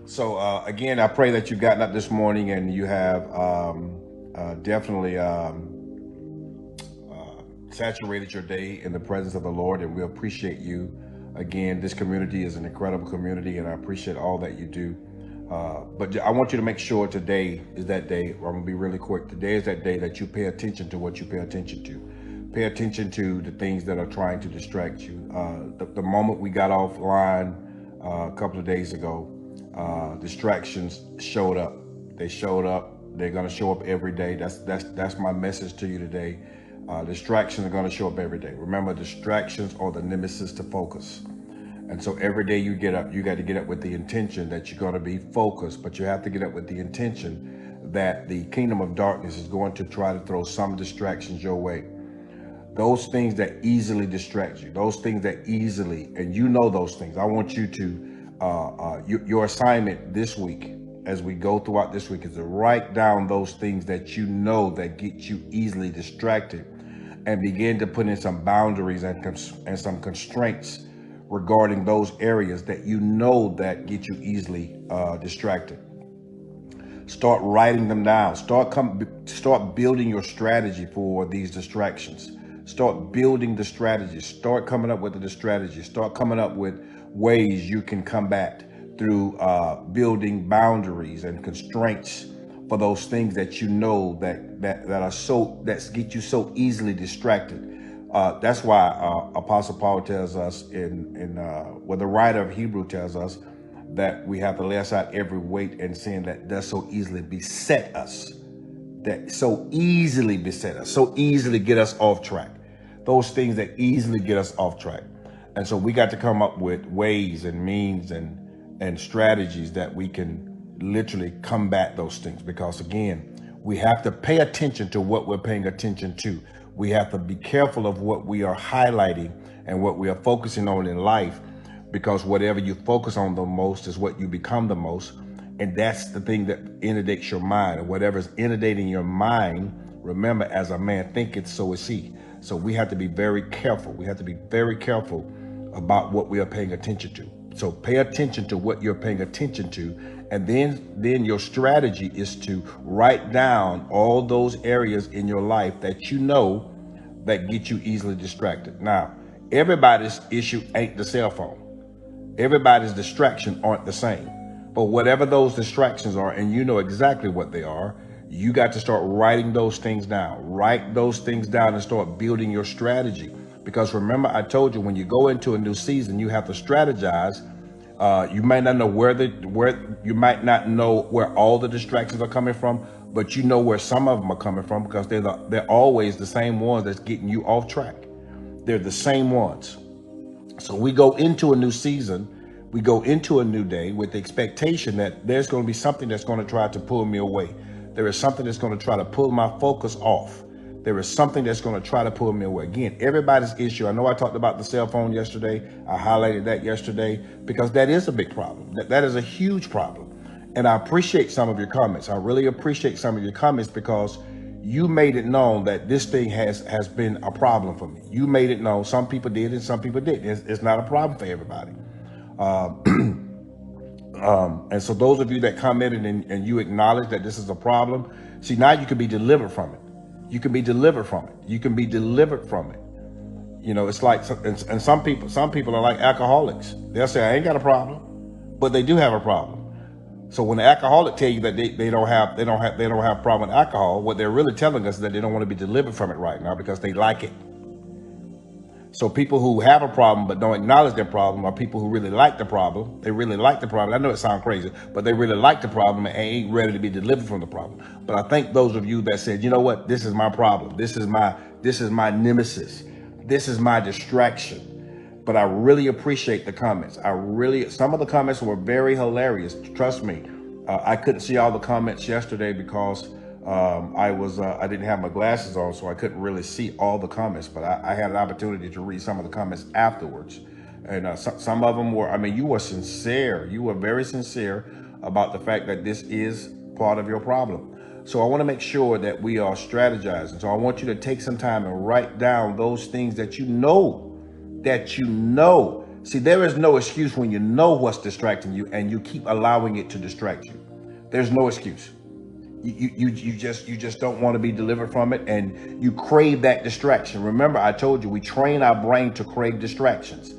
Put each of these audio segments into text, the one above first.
So again, I pray that you've gotten up this morning and you have definitely saturated your day in the presence of the Lord, and we appreciate you. Again, this community is an incredible community, and I appreciate all that you do. But I want you to make sure today is that day. I'm gonna be really quick. Today is that day that you pay attention to what you pay attention to. Pay attention to the things that are trying to distract you. The moment we got offline a couple of days ago, distractions showed up. They showed up. They're going to show up every day. That's my message to you today. Distractions are going to show up every day. Remember, distractions are the nemesis to focus. And so every day you get up, you got to get up with the intention that you're going to be focused, but you have to get up with the intention that the kingdom of darkness is going to try to throw some distractions your way. Those things that easily distract you, those things that easily, and you know those things. I want you to, your assignment this week, as we go throughout this week, is to write down those things that you know that get you easily distracted, and begin to put in some boundaries and some constraints regarding those areas that you know that get you easily distracted. Start writing them down. Start building your strategy for these distractions. Start building the strategy. Start coming up with the strategy. Start coming up with ways you can combat through building boundaries and constraints for those things that you know that get you so easily distracted. That's why Apostle Paul tells us the writer of Hebrew tells us that we have to lay aside every weight and sin that does so easily beset us, so easily get us off track. Those things that easily get us off track. And so we got to come up with ways and means and strategies that we can literally combat those things. Because again, we have to pay attention to what we're paying attention to. We have to be careful of what we are highlighting and what we are focusing on in life, because whatever you focus on the most is what you become the most. And that's the thing that inundates your mind. And whatever's inundating your mind, remember, as a man thinketh, so is he. So we have to be very careful. We have to be very careful about what we are paying attention to. So pay attention to what you're paying attention to. And then your strategy is to write down all those areas in your life that you know that get you easily distracted. Now, everybody's issue ain't the cell phone. Everybody's distraction aren't the same. But whatever those distractions are, and you know exactly what they are, you got to start writing those things down. Write those things down and start building your strategy. Because remember, I told you, when you go into a new season, you have to strategize. You might not know where all the distractions are coming from, but you know where some of them are coming from, because they're always the same ones that's getting you off track. They're the same ones. So we go into a new season, we go into a new day with the expectation that there's going to be something that's going to try to pull me away. There is something that's going to try to pull my focus off. There is something that's going to try to pull me away. Again, everybody's issue. I know I talked about the cell phone yesterday. I highlighted that yesterday because that is a big problem. That is a huge problem. And I appreciate some of your comments. I really appreciate some of your comments, because you made it known that this thing has been a problem for me. You made it known. Some people did and some people didn't. It's not a problem for everybody. And so those of you that commented and you acknowledge that this is a problem, see, now you can be delivered from it. You can be delivered from it. You can be delivered from it. You know, it's like, and some people are like alcoholics. They'll say, I ain't got a problem, but they do have a problem. So when the alcoholic tell you that they don't have a problem with alcohol, what they're really telling us is that they don't want to be delivered from it right now because they like it. So people who have a problem but don't acknowledge their problem are people who really like the problem. They really like the problem. I know it sounds crazy, but they really like the problem and ain't ready to be delivered from the problem. But I thank those of you that said, you know what, this is my problem. This is my nemesis. This is my distraction. But I really appreciate the comments. Some of the comments were very hilarious. Trust me. I couldn't see all the comments yesterday because I didn't have my glasses on, so I couldn't really see all the comments, but I had an opportunity to read some of the comments afterwards. And some of them were, I mean, you were sincere. You were very sincere about the fact that this is part of your problem. So I want to make sure that we are strategizing. So I want you to take some time and write down those things that you know See, there is no excuse when you know what's distracting you and you keep allowing it to distract you. There's no excuse. You just don't want to be delivered from it, and you crave that distraction. Remember, I told you we train our brain to crave distractions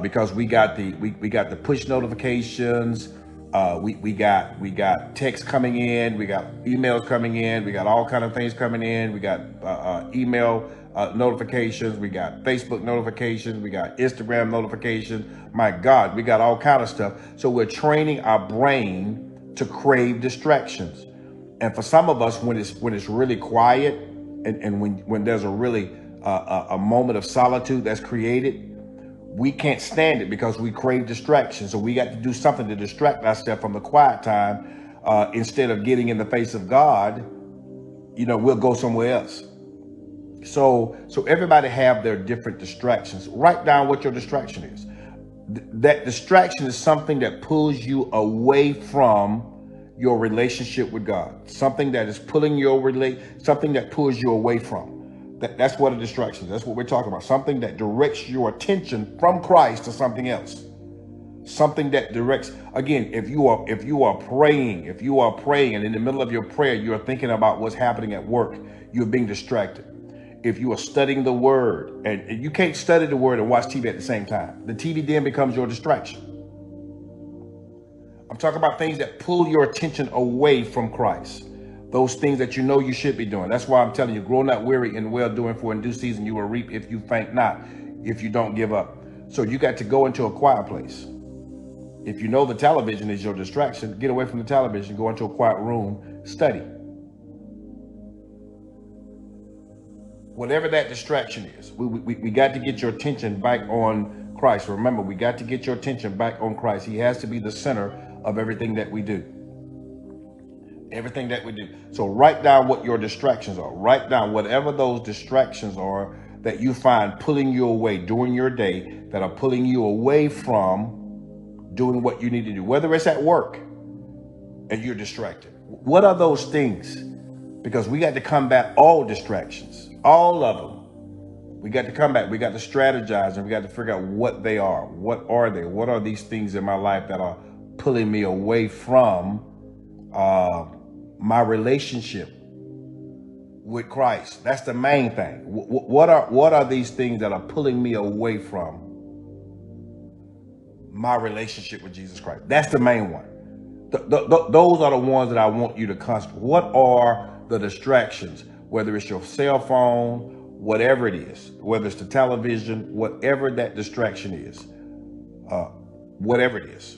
because we got the push notifications. We got texts coming in, we got emails coming in, we got all kind of things coming in. We got email notifications, we got Facebook notifications, we got Instagram notifications. My God, we got all kind of stuff. So we're training our brain to crave distractions. And for some of us, when it's really quiet, and when there's a really a moment of solitude that's created, we can't stand it because we crave distraction. So we got to do something to distract ourselves from the quiet time. Instead of getting in the face of God, we'll go somewhere else. So everybody have their different distractions. Write down what your distraction is. That distraction is something that pulls you away from your relationship with God. Something that is something that pulls you away from. That's what a distraction is. That's what we're talking about. Something that directs your attention from Christ to something else. Something that directs, again, if you are praying and in the middle of your prayer, you're thinking about what's happening at work, you're being distracted. If you are studying the word, and you can't study the word and watch TV at the same time, the TV then becomes your distraction. I'm talking about things that pull your attention away from Christ. Those things that you should be doing. That's why I'm telling you, grow not weary in well doing, for in due season you will reap if you faint not, if you don't give up. So you got to go into a quiet place. If you know the television is your distraction, get away from the television, go into a quiet room, study. Whatever that distraction is, we got to get your attention back on Christ. Remember, we got to get your attention back on Christ. He has to be the center of everything that we do. Everything that we do. So write down what your distractions are. Write down whatever those distractions are that you find pulling you away during your day, that are pulling you away from doing what you need to do, whether it's at work and you're distracted. What are those things? Because we got to combat all distractions, all of them. We got to combat, we got to strategize, and we got to figure out what they are. What are they? What are these things in my life that are pulling me away from my relationship with Christ? That's the main thing. What are these things that are pulling me away from my relationship with Jesus Christ? That's the main one. Those are the ones that I want you to concentrate. What are the distractions? Whether it's your cell phone, whatever it is, whether it's the television, whatever that distraction is, whatever it is.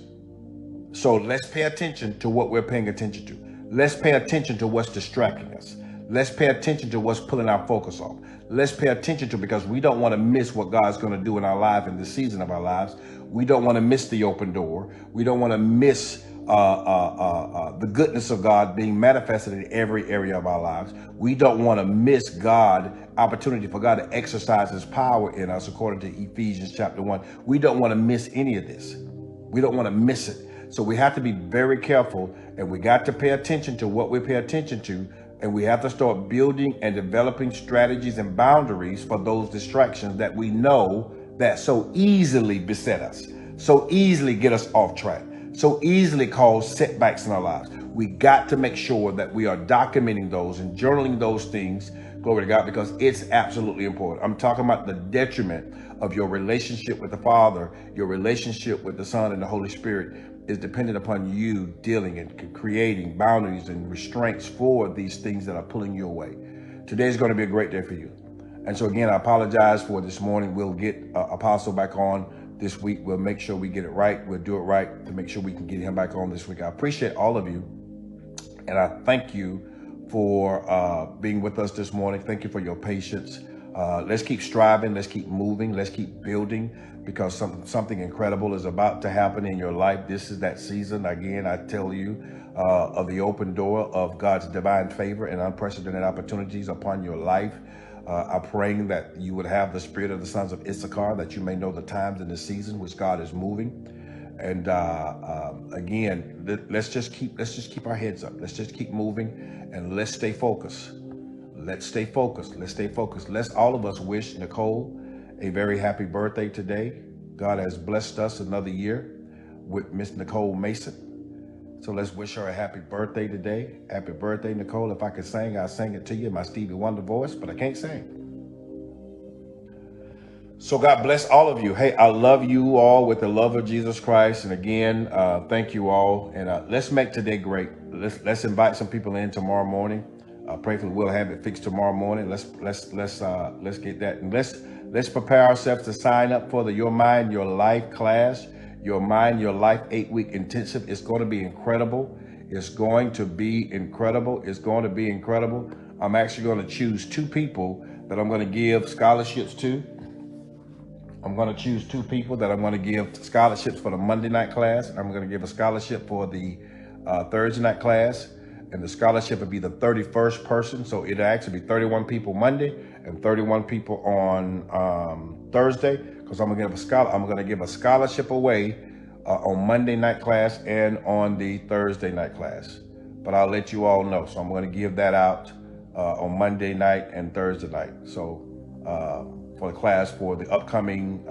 So let's pay attention to what we're paying attention to. Let's pay attention to what's distracting us. Let's pay attention to what's pulling our focus off. Let's pay attention to, because we don't want to miss what God's going to do in our life in this season of our lives. We don't want to miss the open door. We don't want to miss the goodness of God being manifested in every area of our lives. We don't want to miss opportunity for God to exercise his power in us, according to Ephesians chapter 1. We don't want to miss any of this. We don't want to miss it. So we have to be very careful, and we got to pay attention to what we pay attention to, and we have to start building and developing strategies and boundaries for those distractions that we know that so easily beset us, so easily get us off track, so easily cause setbacks in our lives. We got to make sure that we are documenting those and journaling those things, glory to God, because it's absolutely important. I'm talking about the detriment of your relationship with the Father, your relationship with the Son and the Holy Spirit is dependent upon you dealing and creating boundaries and restraints for these things that are pulling you away. Today is going to be a great day for you. And so again, I apologize for this morning. We'll get Apostle back on this week. We'll make sure we get it right. We'll do it right to make sure we can get him back on this week. I appreciate all of you. And I thank you for being with us this morning. Thank you for your patience. Let's keep striving. Let's keep moving. Let's keep building, because something incredible is about to happen in your life. This is that season. Again, I tell you, of the open door of God's divine favor and unprecedented opportunities upon your life. I'm praying that you would have the spirit of the sons of Issachar, that you may know the times and the season which God is moving. And again, let's just keep our heads up. Let's just keep moving, and let's stay focused. Let's stay focused. Let's stay focused. Let's all of us wish Nicole a very happy birthday today. God has blessed us another year with Miss Nicole Mason. So let's wish her a happy birthday today. Happy birthday, Nicole. If I could sing, I'll sing it to you in my Stevie Wonder voice, but I can't sing. So God bless all of you. Hey, I love you all with the love of Jesus Christ. And again, thank you all. And let's make today great. Let's invite some people in tomorrow morning. Prayfully we'll have it fixed tomorrow morning. Let's get that, and let's prepare ourselves to sign up for the Your Mind, Your Life class. Your Mind, Your Life 8-week intensive. It's going to be incredible. It's going to be incredible. It's going to be incredible. I'm actually going to choose 2 people that I'm going to give scholarships to. I'm going to choose 2 people that I'm going to give scholarships for the Monday night class. And I'm going to give a scholarship for the Thursday night class. And the scholarship would be the 31st person. So it'll actually be 31 people Monday and 31 people on Thursday. Because I'm going to give a scholarship away on Monday night class and on the Thursday night class. But I'll let you all know. So I'm going to give that out on Monday night and Thursday night. So for the class for the upcoming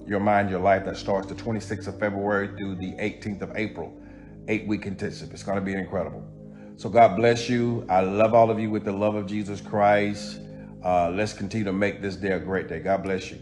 Your Mind, Your Life that starts the 26th of February through the 18th of April, 8-week intensive. It's going to be incredible. So God bless you. I love all of you with the love of Jesus Christ. Let's continue to make this day a great day. God bless you.